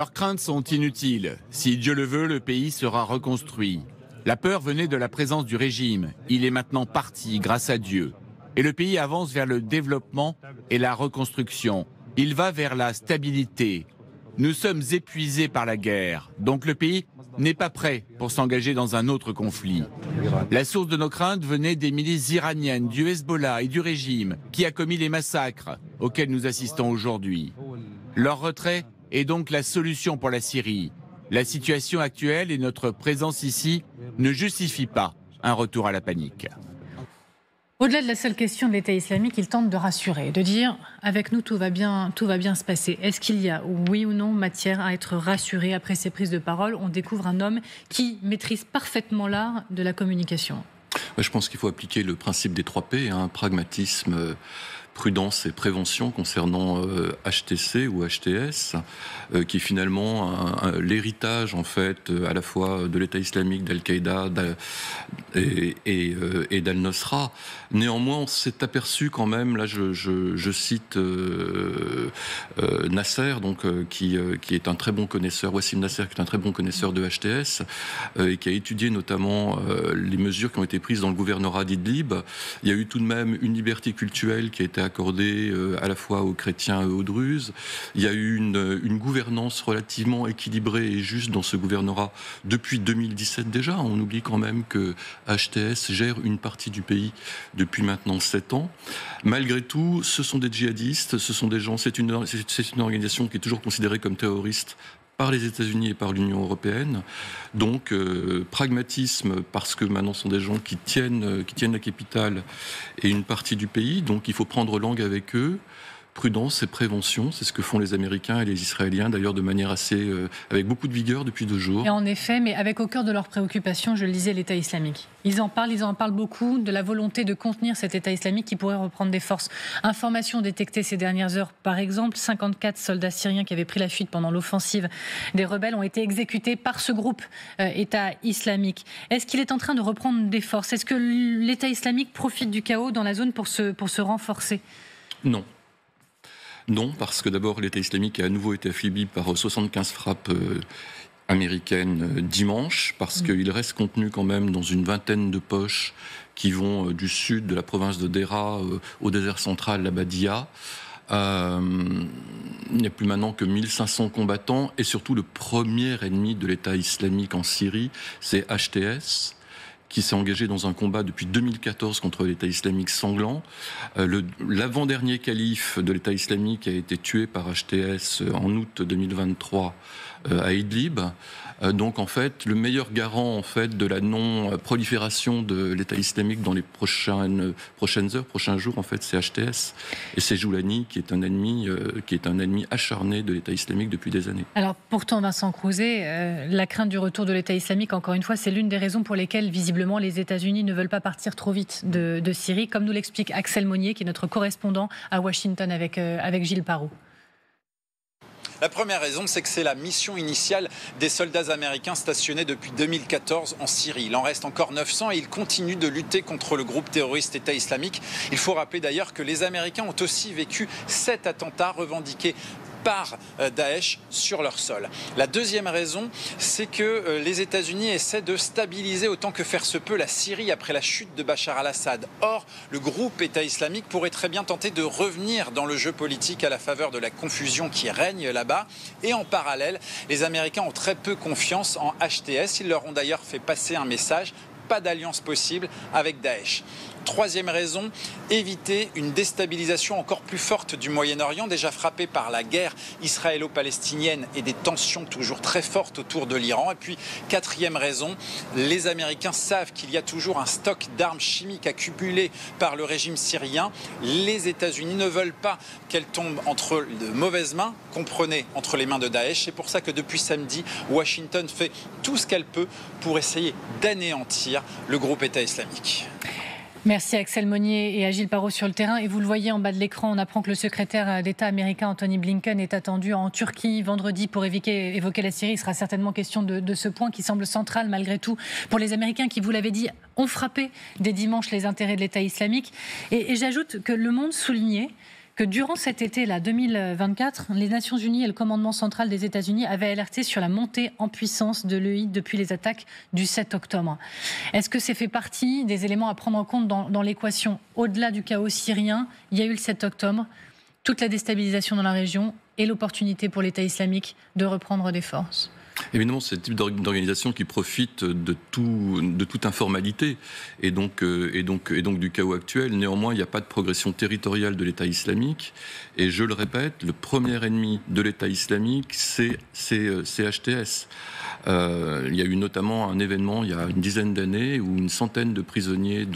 Leurs craintes sont inutiles. Si Dieu le veut, le pays sera reconstruit. La peur venait de la présence du régime. Il est maintenant parti, grâce à Dieu. Et le pays avance vers le développement et la reconstruction. Il va vers la stabilité. Nous sommes épuisés par la guerre, donc le pays n'est pas prêt pour s'engager dans un autre conflit. La source de nos craintes venait des milices iraniennes, du Hezbollah et du régime qui a commis les massacres auxquels nous assistons aujourd'hui. Leur retrait est donc la solution pour la Syrie. La situation actuelle et notre présence ici ne justifient pas un retour à la panique. Au-delà de la seule question de l'État islamique, il tente de rassurer, de dire « avec nous, tout va bien se passer ». Est-ce qu'il y a, oui ou non, matière à être rassuré après ces prises de parole? On découvre un homme qui maîtrise parfaitement l'art de la communication. Je pense qu'il faut appliquer le principe des 3 P, pragmatisme, prudence et prévention concernant HTC ou HTS, qui est finalement l'héritage en fait à la fois de l'État islamique, d'Al-Qaïda et d'Al-Nosra. Néanmoins, on s'est aperçu quand même, là je cite Nasser, qui est un très bon connaisseur, Wassim Nasser, qui est un très bon connaisseur de HTS, et qui a étudié notamment les mesures qui ont été prises dans le gouvernorat d'Idlib. Il y a eu tout de même une liberté cultuelle qui a été accordée à la fois aux chrétiens et aux druzes. Il y a eu une gouvernance relativement équilibrée et juste dans ce gouvernorat depuis 2017 déjà. On oublie quand même que HTS gère une partie du pays depuis maintenant 7 ans. Malgré tout, ce sont des djihadistes, ce sont des gens, c'est une organisation qui est toujours considérée comme terroriste par les États-Unis et par l'Union européenne. Donc, pragmatisme, parce que maintenant ce sont des gens qui tiennent la capitale et une partie du pays, donc il faut prendre langue avec eux. Prudence et prévention, c'est ce que font les Américains et les Israéliens, d'ailleurs de manière assez, avec beaucoup de vigueur depuis 2 jours. Et en effet, mais avec au cœur de leurs préoccupations, je le disais, l'État islamique. Ils en parlent beaucoup de la volonté de contenir cet État islamique qui pourrait reprendre des forces. Information détectée ces dernières heures, par exemple, 54 soldats syriens qui avaient pris la fuite pendant l'offensive des rebelles ont été exécutés par ce groupe État islamique. Est-ce qu'il est en train de reprendre des forces? Est-ce que l'État islamique profite du chaos dans la zone pour se renforcer? Non. Non, parce que d'abord l'État islamique a à nouveau été affaibli par 75 frappes américaines dimanche, parce qu'il reste contenu quand même dans une vingtaine de poches qui vont du sud de la province de Deraa au désert central, la Badia. Il n'y a plus maintenant que 1500 combattants, et surtout le premier ennemi de l'État islamique en Syrie, c'est HTS, qui s'est engagé dans un combat depuis 2014 contre l'État islamique sanglant. L'avant-dernier calife de l'État islamique a été tué par HTS en août 2023 à Idlib. Donc en fait, le meilleur garant en fait de la non-prolifération de l'État islamique dans les prochaines heures, prochains jours, en fait, c'est HTS. Et c'est Joulani qui est un ennemi acharné de l'État islamique depuis des années. Alors pourtant, Vincent Crouzet, la crainte du retour de l'État islamique, encore une fois, c'est l'une des raisons pour lesquelles, visiblement, les États-Unis ne veulent pas partir trop vite de Syrie, comme nous l'explique Axel Monnier, qui est notre correspondant à Washington avec Gilles Parot. La première raison, c'est que c'est la mission initiale des soldats américains stationnés depuis 2014 en Syrie. Il en reste encore 900 et ils continuent de lutter contre le groupe terroriste État islamique. Il faut rappeler d'ailleurs que les Américains ont aussi vécu 7 attentats revendiqués par Daesh sur leur sol. La deuxième raison, c'est que les États-Unis essaient de stabiliser autant que faire se peut la Syrie après la chute de Bachar al-Assad. Or, le groupe État islamique pourrait très bien tenter de revenir dans le jeu politique à la faveur de la confusion qui règne là-bas. Et en parallèle, les Américains ont très peu confiance en HTS. Ils leur ont d'ailleurs fait passer un message: pas d'alliance possible avec Daesh. Troisième raison, éviter une déstabilisation encore plus forte du Moyen-Orient, déjà frappé par la guerre israélo-palestinienne et des tensions toujours très fortes autour de l'Iran. Et puis, quatrième raison, les Américains savent qu'il y a toujours un stock d'armes chimiques accumulées par le régime syrien. Les États-Unis ne veulent pas qu'elles tombent entre de mauvaises mains, comprenez, entre les mains de Daesh. C'est pour ça que depuis samedi, Washington fait tout ce qu'elle peut pour essayer d'anéantir le groupe État islamique. Merci à Axel Monnier et à Gilles Parot sur le terrain. Et vous le voyez en bas de l'écran, on apprend que le secrétaire d'État américain Anthony Blinken est attendu en Turquie vendredi pour évoquer la Syrie. Il sera certainement question de ce point qui semble central malgré tout pour les Américains qui, vous l'avez dit, ont frappé dès dimanche les intérêts de l'État islamique. Et j'ajoute que Le Monde soulignait que durant cet été-là, 2024, les Nations Unies et le commandement central des États-Unis avaient alerté sur la montée en puissance de l'EI depuis les attaques du 7 octobre. Est-ce que c'est fait partie des éléments à prendre en compte dans l'équation? Au-delà du chaos syrien, il y a eu le 7 octobre, toute la déstabilisation dans la région et l'opportunité pour l'État islamique de reprendre des forces. Évidemment, c'est le type d'organisation qui profite de toute informalité et donc du chaos actuel. Néanmoins, il n'y a pas de progression territoriale de l'État islamique. Et je le répète, le premier ennemi de l'État islamique, c'est HTS. Il y a eu notamment un événement il y a une dizaine d'années où une centaine de prisonniers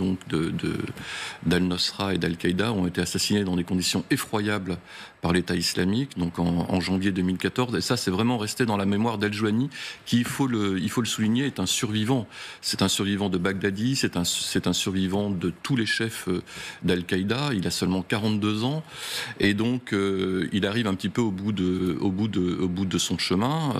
d'Al-Nosra et d'Al-Qaïda ont été assassinés dans des conditions effroyables par l'État islamique, donc en janvier 2014. Et ça, c'est vraiment resté dans la mémoire d'Al-Jouani, qui, il faut le souligner, est un survivant. C'est un survivant de Baghdadi, c'est un survivant de tous les chefs d'Al-Qaïda. Il a seulement 42 ans. Et donc, il arrive un petit peu au bout de son chemin,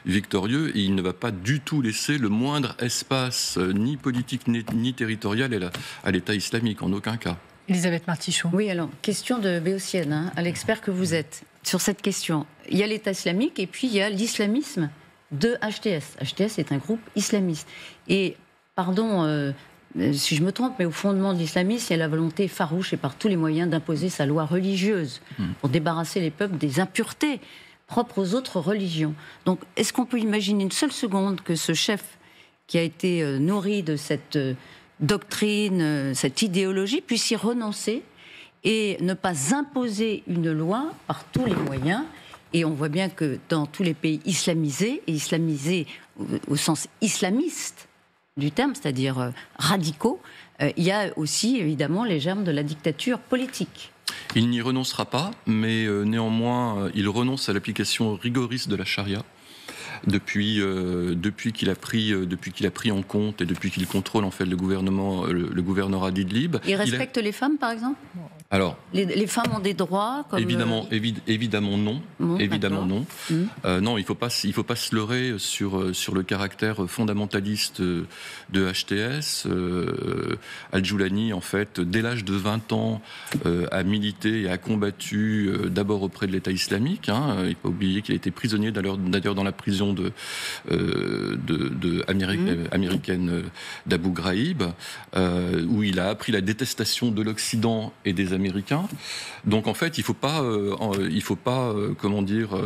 victorieux, et il ne va pas du tout laisser le moindre espace, ni politique, ni territorial, à l'État islamique, en aucun cas. Elisabeth Martichoux. Oui, alors, question de Béotienne, à l'expert que vous êtes. Sur cette question, il y a l'État islamique et puis il y a l'islamisme de HTS. HTS est un groupe islamiste. Et, pardon si je me trompe, mais au fondement de l'islamisme, il y a la volonté farouche et par tous les moyens d'imposer sa loi religieuse pour débarrasser les peuples des impuretés propres aux autres religions. Donc, est-ce qu'on peut imaginer une seule seconde que ce chef qui a été nourri de cette doctrine, cette idéologie, puisse y renoncer et ne pas imposer une loi par tous les moyens? Et on voit bien que dans tous les pays islamisés, et islamisés au sens islamiste du terme, c'est-à-dire radicaux, il y a aussi évidemment les germes de la dictature politique. Il n'y renoncera pas, mais néanmoins, il renonce à l'application rigoriste de la charia. Depuis qu'il a pris en compte et depuis qu'il contrôle en fait le gouvernorat d'Idlib. Il respecte les femmes, par exemple? Alors, les femmes ont des droits comme évidemment non. Évidemment non. Non, il faut pas se leurrer sur le caractère fondamentaliste de HTS. Al-Joulani, en fait, dès l'âge de 20 ans, a milité et a combattu d'abord auprès de l'État islamique. Il ne faut pas oublier qu'il a été prisonnier d'ailleurs dans la prison américaine d'Abu Ghraib, où il a appris la détestation de l'Occident et des Américains. Donc en fait, il faut pas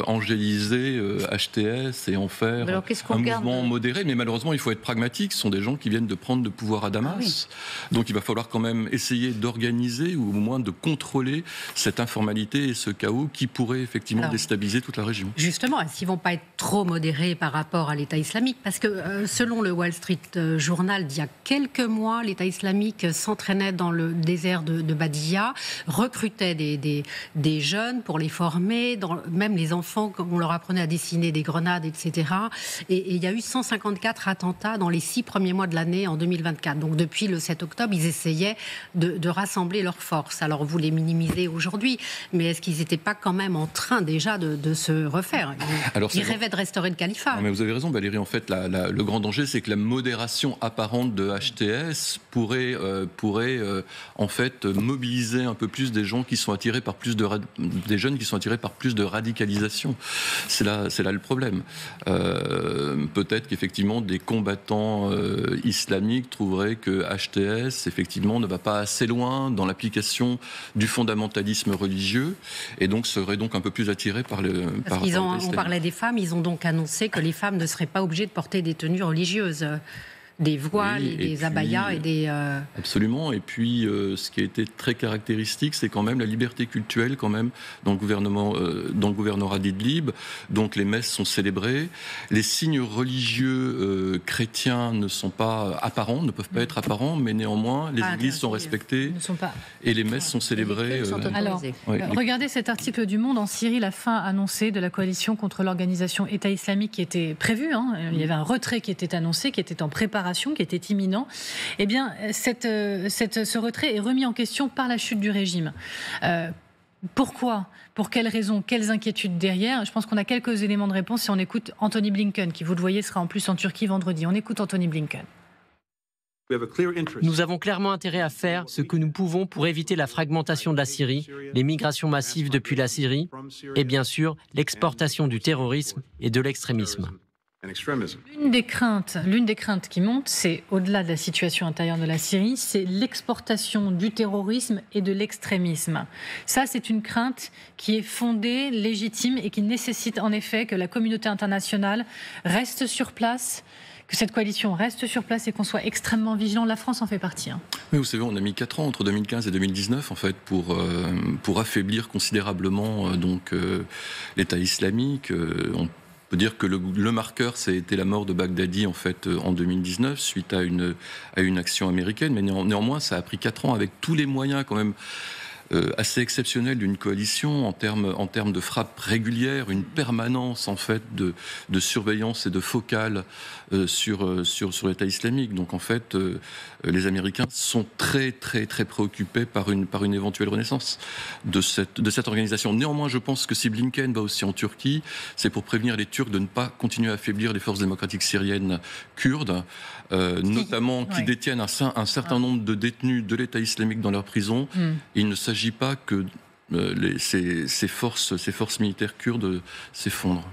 angéliser HTS et en faire un mouvement modéré. Mais malheureusement, il faut être pragmatique. Ce sont des gens qui viennent de prendre le pouvoir à Damas. Donc il va falloir quand même essayer d'organiser ou au moins de contrôler cette informalité et ce chaos qui pourrait effectivement déstabiliser toute la région. Justement, est-ce qu'ils vont pas être trop modérés par rapport à l'État islamique? Parce que selon le Wall Street Journal, d'il y a quelques mois, l'État islamique s'entraînait dans le désert de Badia, recrutait des jeunes pour les former, même les enfants, on leur apprenait à dessiner des grenades, etc. Et il y a eu 154 attentats dans les 6 premiers mois de l'année en 2024. Donc depuis le 7 octobre, ils essayaient de rassembler leurs forces. Alors vous les aujourd'hui, mais est-ce qu'ils n'étaient pas quand même en train déjà de se refaire? Ils rêvaient de restaurer le califat. Non, mais vous avez raison, Valérie. En fait, le grand danger, c'est que la modération apparente de HTS pourrait en fait mobiliser un peu plus des gens qui sont attirés par des jeunes qui sont attirés par plus de radicalisation. C'est là le problème. Peut-être qu'effectivement des combattants islamiques trouveraient que HTS effectivement ne va pas assez loin dans l'application du fondamentalisme religieux et donc seraient donc un peu plus attirés par on parlait des femmes, ils ont donc annoncé que les femmes ne seraient pas obligées de porter des tenues religieuses. Des voiles, et des abayas et des... Absolument. Et puis, ce qui a été très caractéristique, c'est quand même la liberté cultuelle, quand même, dans le gouvernorat d'Idlib. Donc, les messes sont célébrées. Les signes religieux chrétiens ne sont pas apparents, ne peuvent pas être apparents, mais néanmoins, les églises sont respectées et les messes sont célébrées. Alors, regardez cet article du Monde. En Syrie, la fin annoncée de la coalition contre l'organisation État islamique qui était prévue. Il y avait un retrait qui était annoncé, qui était en préparation, qui était imminent, eh bien, ce retrait est remis en question par la chute du régime. Pourquoi ? Pour quelles raisons ? Quelles inquiétudes derrière ? Je pense qu'on a quelques éléments de réponse si on écoute Antony Blinken, qui, vous le voyez, sera en plus en Turquie vendredi. On écoute Antony Blinken. Nous avons clairement intérêt à faire ce que nous pouvons pour éviter la fragmentation de la Syrie, les migrations massives depuis la Syrie et bien sûr l'exportation du terrorisme et de l'extrémisme. L'une des craintes qui monte, c'est au-delà de la situation intérieure de la Syrie, c'est l'exportation du terrorisme et de l'extrémisme. Ça, c'est une crainte qui est fondée, légitime et qui nécessite en effet que la communauté internationale reste sur place, que cette coalition reste sur place et qu'on soit extrêmement vigilant. La France en fait partie. Mais vous savez, on a mis 4 ans entre 2015 et 2019 en fait pour affaiblir considérablement l'État islamique. On peut dire que le marqueur, c'était la mort de Baghdadi en fait en 2019 suite à une action américaine. Mais néanmoins, ça a pris 4 ans avec tous les moyens quand même assez exceptionnel d'une coalition en termes de frappe régulière, une permanence en fait de surveillance et de focale sur l'État islamique. Donc en fait, les Américains sont très très très préoccupés par une éventuelle renaissance de cette organisation. Néanmoins, je pense que si Blinken va aussi en Turquie, c'est pour prévenir les Turcs de ne pas continuer à affaiblir les forces démocratiques syriennes kurdes, notamment qui détiennent un certain nombre de détenus de l'État islamique dans leurs prisons. Il ne s'agit pas que ces forces militaires kurdes s'effondrent.